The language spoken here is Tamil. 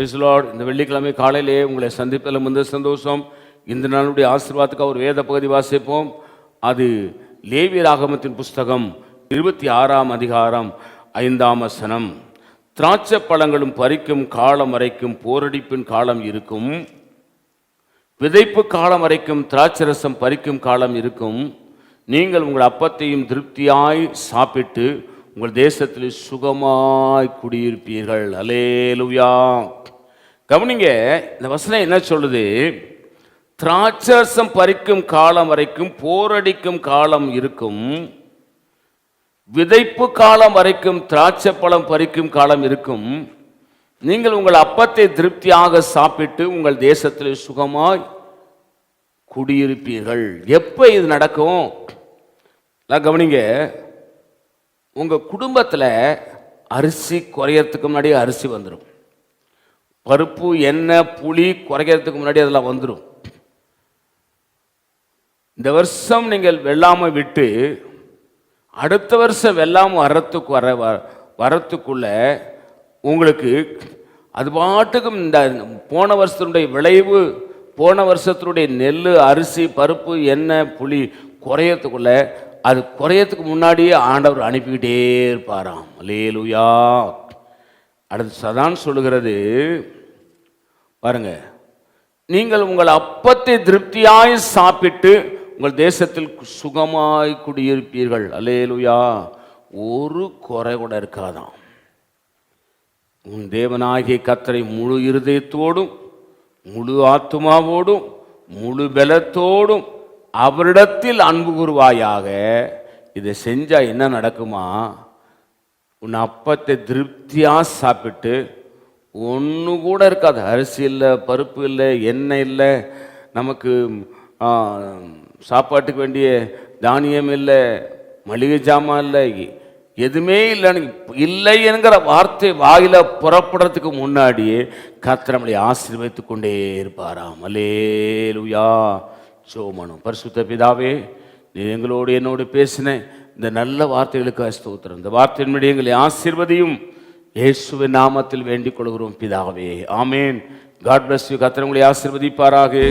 Praise the Lord. இந்த வெள்ளிக்கிழமை காலையிலே உங்களை சந்திப்பதில் மிகுந்த சந்தோஷம். இந்த நாளுடைய ஆசீர்வாதத்துக்கு ஒரு வேத பகுதி வாசிப்போம். அது லேவியராகமத்தின் புஸ்தகம் 26ஆம் அதிகாரம் 5ஆம் வசனம். திராட்சை பழங்களும் பறிக்கும் காலம் வரைக்கும் போரடிப்பின் காலம் இருக்கும், விதைப்பு காலம் வரைக்கும் திராட்சரசம் பறிக்கும் காலம் இருக்கும். நீங்கள் உங்கள் அப்பத்தையும் திருப்தியாய் சாப்பிட்டு உங்கள் தேசத்தில் சுகமாய் குடியிருப்பீர்கள். அல்லேலூயா. கவனிங்க, இந்த வசனம் என்ன சொல்லுது? திராட்சரசம் பறிக்கும் காலம் வரைக்கும் போரடிக்கும் காலம் இருக்கும், விதைப்பு காலம் வரைக்கும் திராட்சை பழம் பறிக்கும் காலம் இருக்கும். நீங்கள் உங்கள் அப்பத்தை திருப்தியாக சாப்பிட்டு உங்கள் தேசத்தில் சுகமாய் குடியிருப்பீர்கள். எப்போ இது நடக்கும்? கவனிங்க, உங்கள் குடும்பத்தில் அரிசி குறையறதுக்கு முன்னாடி அரிசி வந்துடும், பருப்பு எண்ணெய் புளி குறைக்கிறதுக்கு முன்னாடி அதெல்லாம் வந்துடும். இந்த வருஷம் நீங்கள் வெள்ளாமை விட்டு அடுத்த வருஷம் வெள்ளாமை வரத்துக்குள்ள உங்களுக்கு அது பாட்டுக்கும் இந்த போன வருஷத்தினுடைய விளைவு, போன வருஷத்தினுடைய நெல் அரிசி பருப்பு எண்ணெய் புளி குறையறதுக்குள்ள அது குறையத்துக்கு முன்னாடியே ஆண்டவர் அனுப்பிக்கிட்டே இருப்பாராம். அல்லேலூயா. அடுத்து சதான் சொல்லுகிறது பாருங்க, நீங்கள் உங்கள் அப்பத்தை திருப்தியாய் சாப்பிட்டு உங்கள் தேசத்தில் சுகமாய் குடியிருப்பீர்கள். அல்லேலூயா. ஒரு குறை கூட இருக்காதாம். உன் தேவனாகிய கர்த்தரை முழு இருதயத்தோடும் முழு ஆத்துமாவோடும் முழு பலத்தோடும் அவரிடத்தில் அன்பு கூறுவாயாக. இதை செஞ்சால் என்ன நடக்குமா? உன் அப்பத்தை திருப்தியாக சாப்பிட்டு ஒன்று கூட இருக்காது, அரிசி இல்லை பருப்பு இல்லை எண்ணெய் இல்லை, நமக்கு சாப்பாட்டுக்கு வேண்டிய தானியம் இல்லை, மளிகை ஜாமான் இல்லை, எதுவுமே இல்லை என்கிற வார்த்தை வாயில புறப்படுறதுக்கு முன்னாடியே கர்த்தர் நம்மளை ஆசீர்வதித்து கொண்டே இருப்பாராம். அல்லேலூயா. சோமனும் பரிசுத்த பிதாவே, நீ எங்களோடு என்னோடு பேசின இந்த நல்ல வார்த்தைகளுக்கு ஸ்தோத்திரம். இந்த வார்த்தையின்படி எங்களை ஆசீர்வதியும் இயேசுவின் நாமத்தில் வேண்டிக் கொள்கிறோம் பிதாவே. ஆமேன். God bless you. கர்த்தர் உங்களை ஆசீர்வதிப்பாராக.